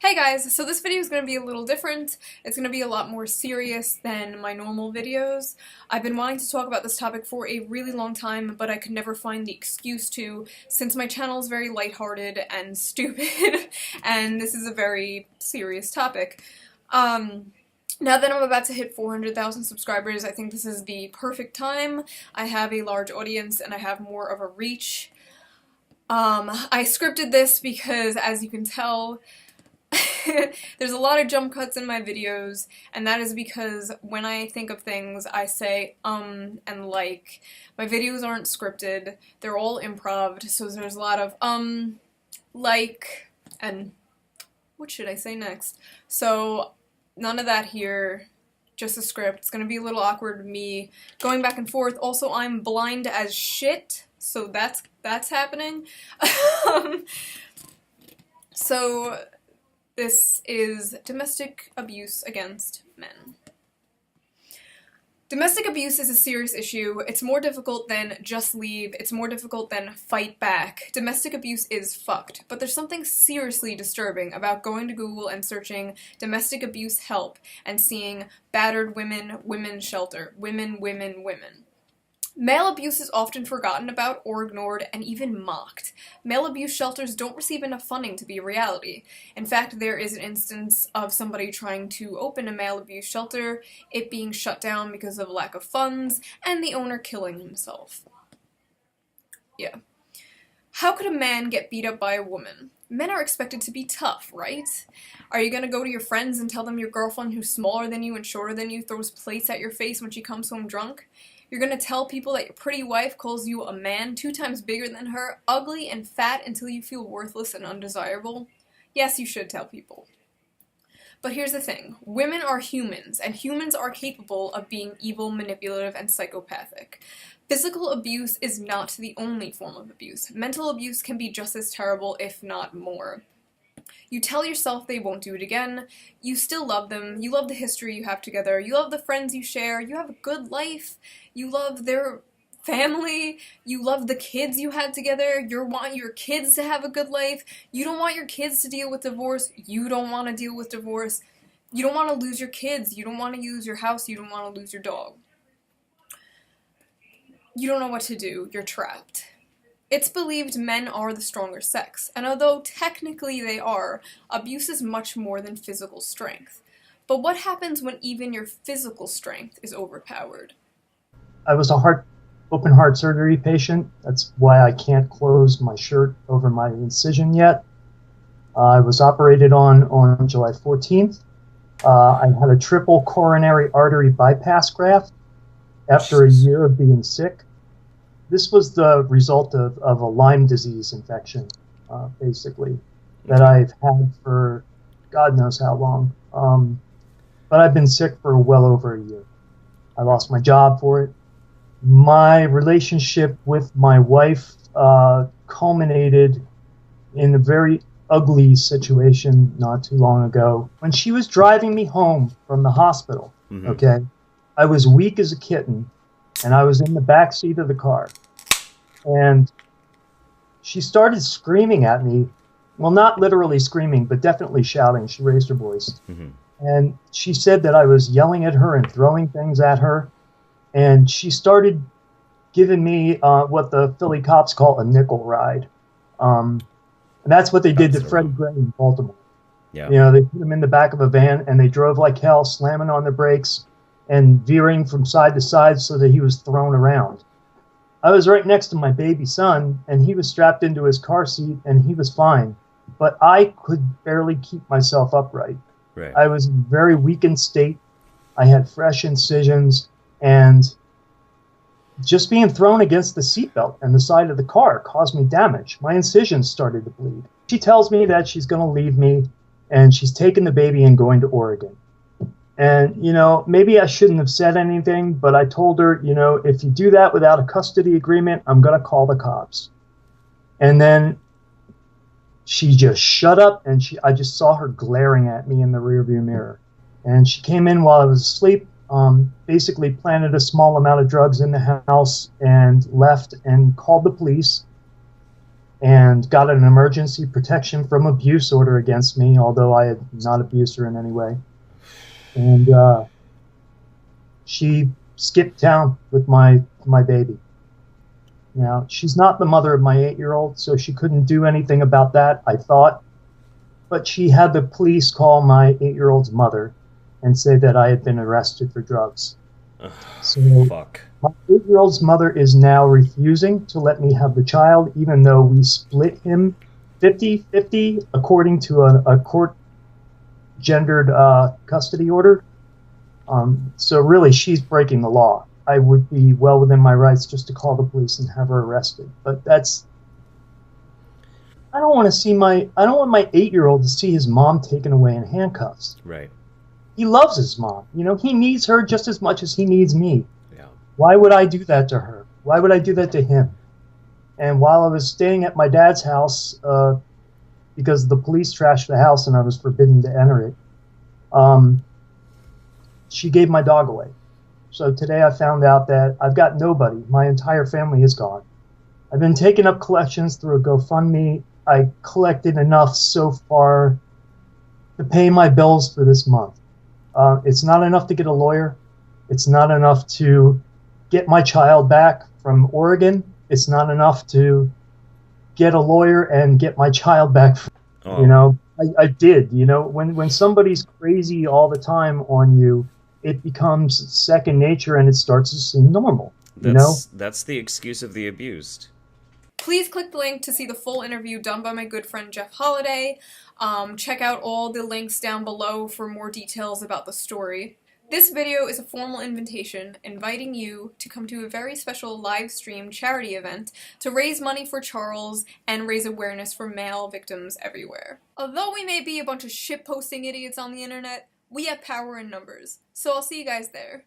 Hey guys, so this video is going to be a little different. It's going to be a lot more serious than my normal videos. I've been wanting to talk about this topic for a really long time, but I could never find the excuse to, since my channel is very lighthearted and stupid, and this is a very serious topic. Now that I'm about to hit 400,000 subscribers, I think this is the perfect time. I have a large audience and I have more of a reach. I scripted this because, as you can tell, there's a lot of jump cuts in my videos, and that is because when I think of things, I say, and like. My videos aren't scripted, they're all improv, so there's a lot of, like, and what should I say next? So, none of that here, just a script. It's gonna be a little awkward with me going back and forth. Also, I'm blind as shit, so that's happening. So, this is domestic abuse against men. Domestic abuse is a serious issue. It's more difficult than just leave. It's more difficult than fight back. Domestic abuse is fucked. But there's something seriously disturbing about going to Google and searching domestic abuse help and seeing battered women, women's shelter, women, women, women. Male abuse is often forgotten about or ignored and even mocked. Male abuse shelters don't receive enough funding to be a reality. In fact, there is an instance of somebody trying to open a male abuse shelter, it being shut down because of lack of funds, and the owner killing himself. Yeah. How could a man get beat up by a woman? Men are expected to be tough, right? Are you gonna go to your friends and tell them your girlfriend who's smaller than you and shorter than you throws plates at your face when she comes home drunk? You're gonna tell people that your pretty wife calls you a man 2 times bigger than her, ugly and fat until you feel worthless and undesirable? Yes, you should tell people. But here's the thing, women are humans, and humans are capable of being evil, manipulative, and psychopathic. Physical abuse is not the only form of abuse. Mental abuse can be just as terrible, if not more. You tell yourself they won't do it again, you still love them, you love the history you have together, you love the friends you share, you have a good life, you love their family, you love the kids you had together, you want your kids to have a good life, you don't want your kids to deal with divorce, you don't want to deal with divorce, you don't want to lose your kids, you don't want to lose your house, you don't want to lose your dog. You don't know what to do, you're trapped. It's believed men are the stronger sex, and although technically they are, abuse is much more than physical strength. But what happens when even your physical strength is overpowered? I was a open heart surgery patient. That's why I can't close my shirt over my incision yet. I was operated on July 14th. I had a triple coronary artery bypass graft after a year of being sick. This was the result of a Lyme disease infection, basically, that I've had for God knows how long. But I've been sick for well over a year. I lost my job for it. My relationship with my wife culminated in a very ugly situation not too long ago. When she was driving me home from the hospital, okay, I was weak as a kitten, and I was in the back seat of the car. And she started screaming at me. Well, not literally screaming, but definitely shouting. She raised her voice. And she said that I was yelling at her and throwing things at her. And she started giving me what the Philly cops call a nickel ride. And that's what they did to Freddie Gray in Baltimore. Yeah. You know, they put him in the back of a van and they drove like hell, slamming on the brakes and veering from side to side so that he was thrown around. I was right next to my baby son, and he was strapped into his car seat, and he was fine. But I could barely keep myself upright. Right. I was in a very weakened state. I had fresh incisions, and just being thrown against the seatbelt and the side of the car caused me damage. My incisions started to bleed. She tells me that she's going to leave me, and she's taking the baby and going to Oregon. And, you know, maybe I shouldn't have said anything, but I told her, you know, if you do that without a custody agreement, I'm going to call the cops. And then she just shut up, and I just saw her glaring at me in the rearview mirror. And she came in while I was asleep, basically planted a small amount of drugs in the house and left and called the police. and got an emergency protection from abuse order against me, although I had not abused her in any way. And she skipped town with my baby. Now, she's not the mother of my 8-year-old, so she couldn't do anything about that, I thought. But she had the police call my 8-year-old's mother and say that I had been arrested for drugs. So Fuck. my 8-year-old's mother is now refusing to let me have the child, even though we split him 50-50 according to a court-gendered custody order. So really, she's breaking the law. I would be well within my rights just to call the police and have her arrested. But that's... I don't want my 8-year-old to see his mom taken away in handcuffs. Right. He loves his mom. You know, he needs her just as much as he needs me. Yeah. Why would I do that to her? Why would I do that to him? And while I was staying at my dad's house, because the police trashed the house and I was forbidden to enter it, she gave my dog away. So today I found out that I've got nobody. My entire family is gone. I've been taking up collections through a GoFundMe. I collected enough so far to pay my bills for this month. It's not enough to get a lawyer. It's not enough to get my child back from Oregon. It's not enough to get a lawyer and get my child back. You know, I did. You know, when somebody's crazy all the time on you, it becomes second nature and it starts to seem normal. That's the excuse of the abused. Please click the link to see the full interview done by my good friend Jeff Holiday. Check out all the links down below for more details about the story. This video is a formal invitation inviting you to come to a very special live stream charity event to raise money for Charles and raise awareness for male victims everywhere. Although we may be a bunch of shitposting idiots on the internet, we have power in numbers. So I'll see you guys there.